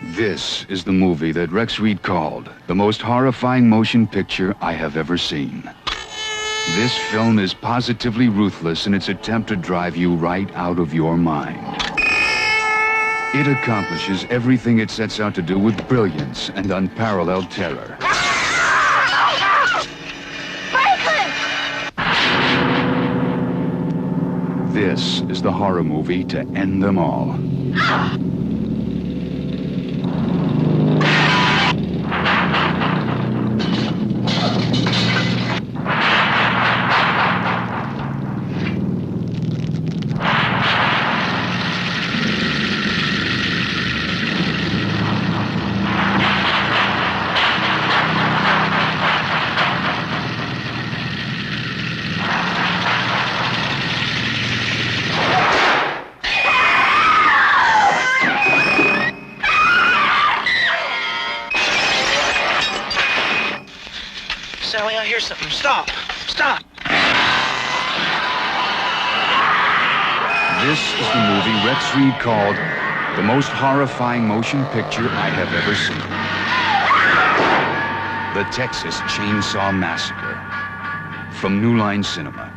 This is the movie that Rex Reed called the most horrifying motion picture I have ever seen. This film is positively ruthless in its attempt to drive you right out of your mind. It accomplishes everything it sets out to do with brilliance and unparalleled terror. This is the horror movie to end them all. Sally, I hear something. Stop! Stop! This is the movie Rex Reed called the most horrifying motion picture I have ever seen. The Texas Chainsaw Massacre. From New Line Cinema.